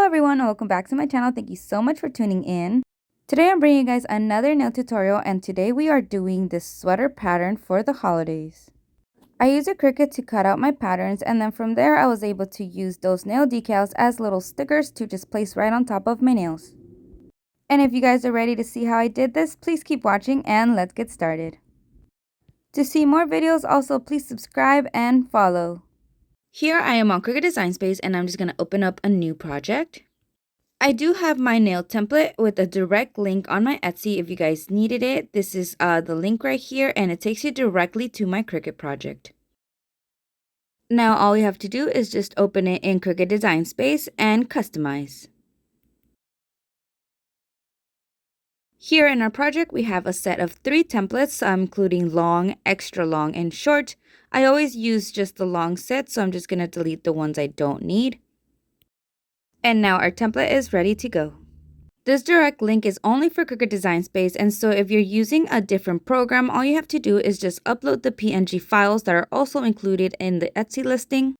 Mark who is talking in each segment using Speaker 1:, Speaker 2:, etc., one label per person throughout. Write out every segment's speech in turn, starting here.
Speaker 1: everyone, welcome back to my channel. Thank you so much for tuning in. Today I'm bringing you guys another nail tutorial, and today we are doing this sweater pattern for the holidays. I use a Cricut to cut out my patterns, and then from there I was able to use those nail decals as little stickers to just place right on top of my nails. And if you guys are ready to see how I did this, please keep watching and let's get started. To see more videos, also please subscribe and follow. Here I am on Cricut Design Space, and I'm just going to open up a new project. I do have my nail template with a direct link on my Etsy if you guys needed it. This is the link right here, and it takes you directly to my Cricut project. Now all you have to do is just open it in Cricut Design Space and customize. Here in our project, we have a set of 3 templates, including long, extra long, and short. I always use just the long set, so I'm just going to delete the ones I don't need. And now our template is ready to go. This direct link is only for Cricut Design Space, and so if you're using a different program, all you have to do is just upload the PNG files that are also included in the Etsy listing.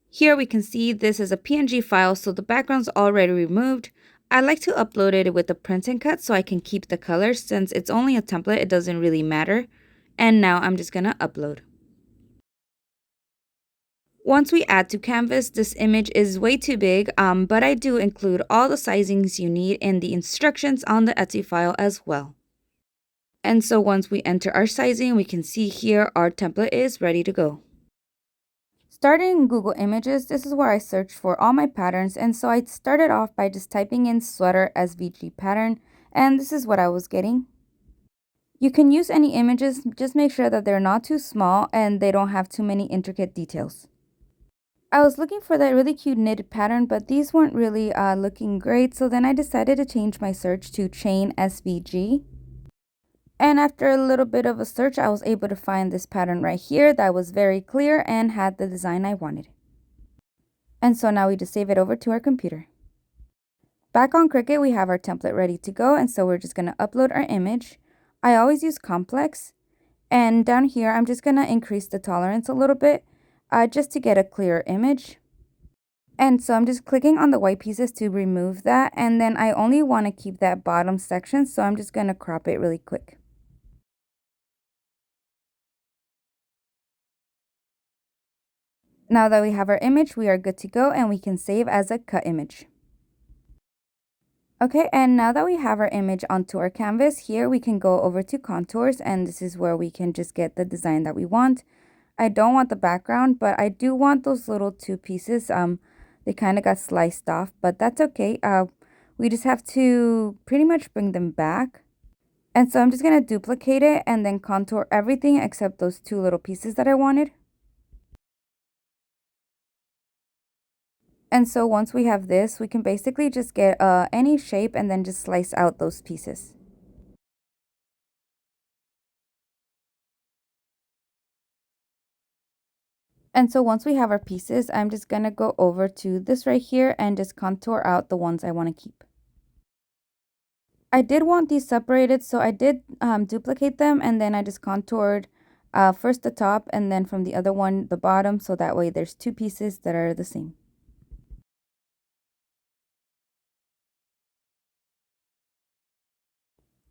Speaker 1: Here we can see this is a PNG file, so the background's already removed. I like to upload it with a print and cut so I can keep the colors. Since it's only a template, it doesn't really matter. And now I'm just gonna upload. Once we add to Canvas, this image is way too big, but I do include all the sizings you need in the instructions on the Etsy file as well. And so once we enter our sizing, we can see here our template is ready to go. Starting in Google Images, this is where I searched for all my patterns, and so I started off by just typing in sweater SVG pattern, and this is what I was getting. You can use any images, just make sure that they're not too small and they don't have too many intricate details. I was looking for that really cute knitted pattern, but these weren't really looking great, so then I decided to change my search to chain SVG. And after a little bit of a search, I was able to find this pattern right here that was very clear and had the design I wanted. And so now we just save it over to our computer. Back on Cricut, we have our template ready to go, and so we're just going to upload our image. I always use complex, and down here I'm just going to increase the tolerance a little bit just to get a clearer image. And so I'm just clicking on the white pieces to remove that, and then I only want to keep that bottom section, so I'm just going to crop it really quick. Now that we have our image, we are good to go, and we can save as a cut image. Okay, and now that we have our image onto our canvas, here we can go over to contours, and this is where we can just get the design that we want. I don't want the background, but I do want those little 2 pieces. They kind of got sliced off, but that's okay. We just have to pretty much bring them back. And so I'm just going to duplicate it and then contour everything except those 2 little pieces that I wanted. And so once we have this, we can basically just get any shape and then just slice out those pieces. And so once we have our pieces, I'm just going to go over to this right here and just contour out the ones I want to keep. I did want these separated, so I did duplicate them, and then I just contoured first the top and then from the other one the bottom, so that way there's 2 pieces that are the same.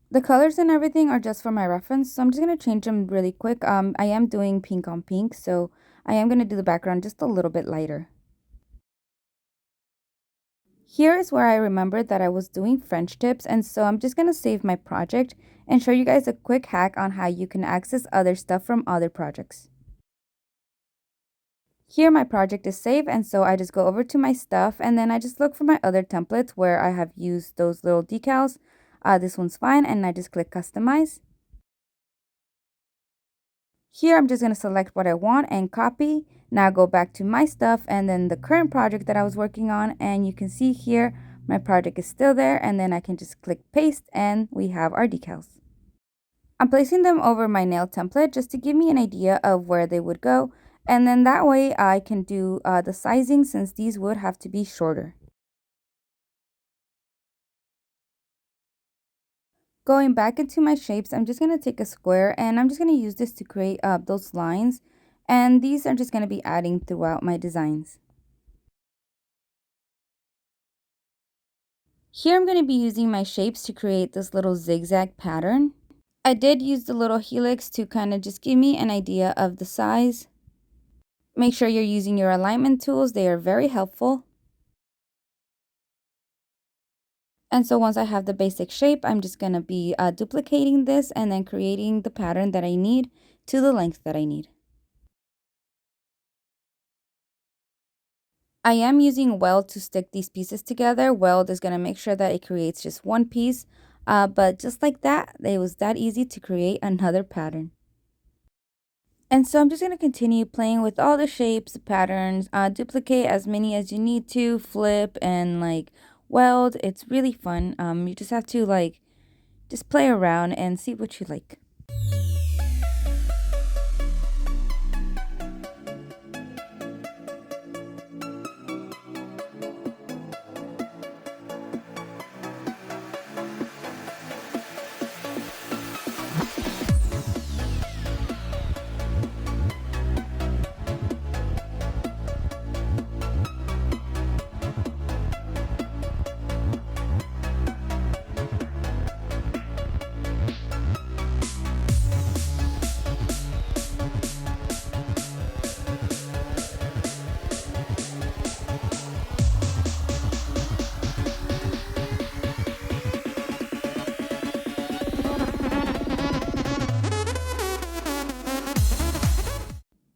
Speaker 1: The colors and everything are just for my reference, so I'm just going to change them really quick. I am doing pink on pink, so I am going to do the background just a little bit lighter. Here is where I remembered that I was doing French tips, and so I'm just going to save my project and show you guys a quick hack on how you can access other stuff from other projects. Here my project is saved, and so I just go over to my stuff, and then I just look for my other templates where I have used those little decals. This one's fine, and I just click customize. Here I'm just going to select what I want and copy. Now go back to my stuff and then the current project that I was working on, and you can see here my project is still there, and then I can just click paste and we have our decals. I'm placing them over my nail template just to give me an idea of where they would go, and then that way I can do the sizing, since these would have to be shorter. Going back into my shapes, I'm just going to take a square and I'm just going to use this to create those lines, and these are just going to be adding throughout my designs. Here I'm going to be using my shapes to create this little zigzag pattern. I did use the little helix to kind of just give me an idea of the size. Make sure you're using your alignment tools, they are very helpful. And so once I have the basic shape, I'm just going to be duplicating this and then creating the pattern that I need to the length that I need. I am using weld to stick these pieces together. Weld is going to make sure that it creates just one piece. But just like that, it was that easy to create another pattern. And so I'm just going to continue playing with all the shapes, patterns, duplicate as many as you need to, flip and weld. It's really fun. You just have to just play around and see what you like.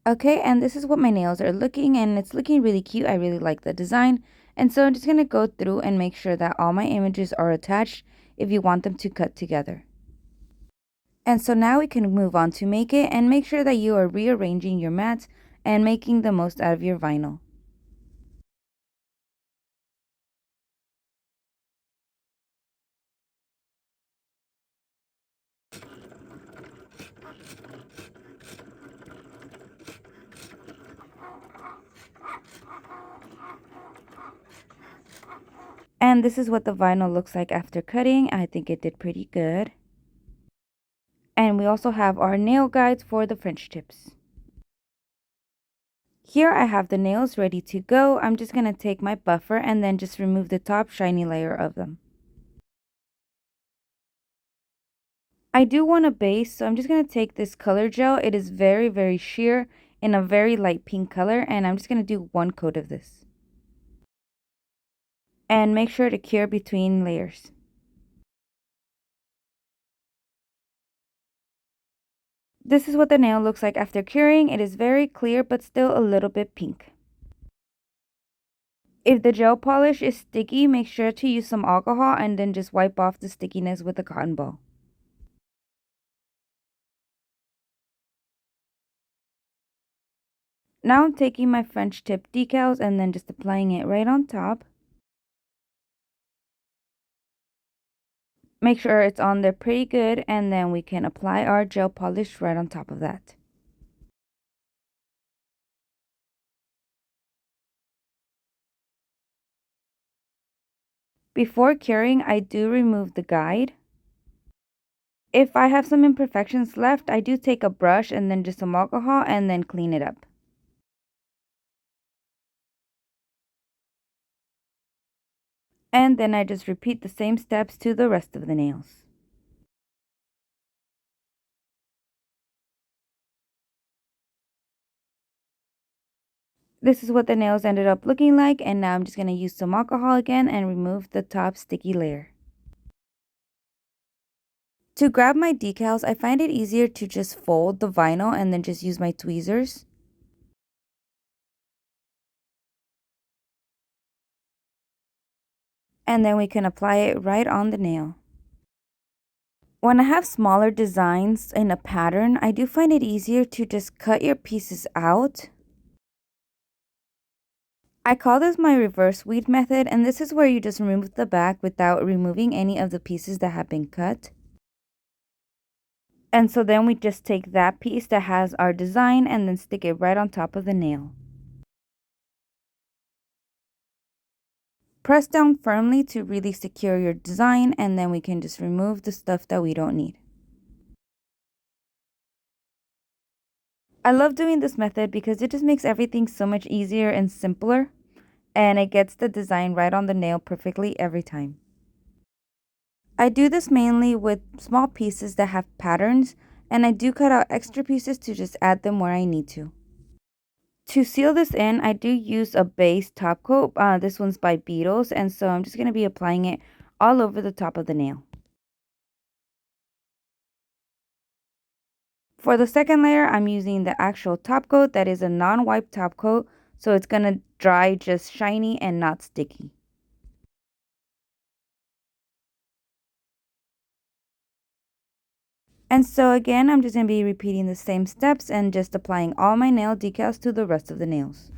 Speaker 1: Okay, and this is what my nails are looking, and it's looking really cute. I really like the design. And so I'm just going to go through and make sure that all my images are attached if you want them to cut together. And so now we can move on to make it, and make sure that you are rearranging your mats and making the most out of your vinyl. And this is what the vinyl looks like after cutting. I think it did pretty good. And we also have our nail guides for the French tips. Here I have the nails ready to go. I'm just going to take my buffer and then just remove the top shiny layer of them. I do want a base, so I'm just going to take this color gel. It is very, very sheer in a very light pink color, and I'm just going to do one coat of this. And make sure to cure between layers. This is what the nail looks like after curing. It is very clear but still a little bit pink. If the gel polish is sticky, make sure to use some alcohol and then just wipe off the stickiness with a cotton ball. Now I'm taking my French tip decals and then just applying it right on top. Make sure it's on there pretty good, and then we can apply our gel polish right on top of that. Before curing, I do remove the guide. If I have some imperfections left, I do take a brush and then just some alcohol and then clean it up. And then I just repeat the same steps to the rest of the nails. This is what the nails ended up looking like, and now I'm just going to use some alcohol again and remove the top sticky layer. To grab my decals, I find it easier to just fold the vinyl and then just use my tweezers. And then we can apply it right on the nail. When I have smaller designs in a pattern, I do find it easier to just cut your pieces out. I call this my reverse weed method, and this is where you just remove the back without removing any of the pieces that have been cut. And so then we just take that piece that has our design and then stick it right on top of the nail. Press down firmly to really secure your design, and then we can just remove the stuff that we don't need. I love doing this method because it just makes everything so much easier and simpler, and it gets the design right on the nail perfectly every time. I do this mainly with small pieces that have patterns, and I do cut out extra pieces to just add them where I need to. To seal this in, I do use a base top coat. This one's by Beetles, and so I'm just going to be applying it all over the top of the nail. For the second layer, I'm using the actual top coat that is a non-wipe top coat, so it's going to dry just shiny and not sticky. And so again, I'm just going to be repeating the same steps and just applying all my nail decals to the rest of the nails.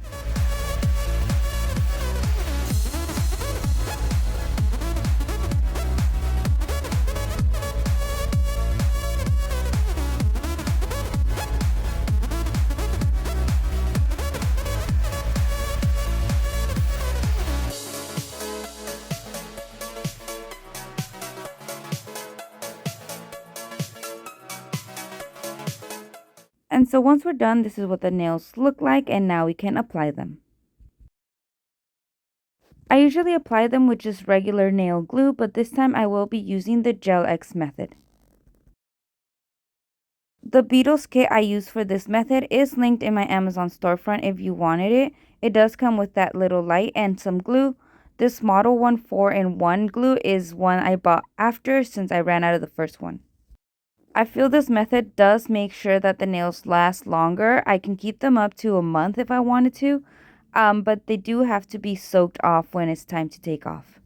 Speaker 1: And so once we're done, this is what the nails look like, and now we can apply them. I usually apply them with just regular nail glue, but this time I will be using the Gel X method. The Beetles kit I use for this method is linked in my Amazon storefront if you wanted it. It does come with that little light and some glue. This Model 1 4-in-1 glue is one I bought after since I ran out of the first one. I feel this method does make sure that the nails last longer. I can keep them up to a month if I wanted to, but they do have to be soaked off when it's time to take off.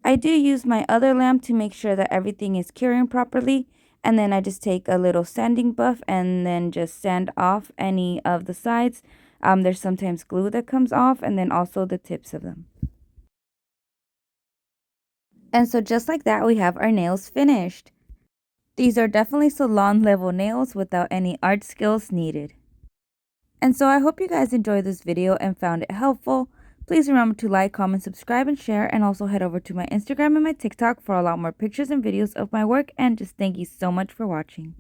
Speaker 1: I do use my other lamp to make sure that everything is curing properly, and then I just take a little sanding buff and then just sand off any of the sides. There's sometimes glue that comes off, and then also the tips of them. And so just like that, we have our nails finished. These are definitely salon level nails without any art skills needed. And so I hope you guys enjoyed this video and found it helpful. Please remember to like, comment, subscribe, and share, and also head over to my Instagram and my TikTok for a lot more pictures and videos of my work, and just thank you so much for watching.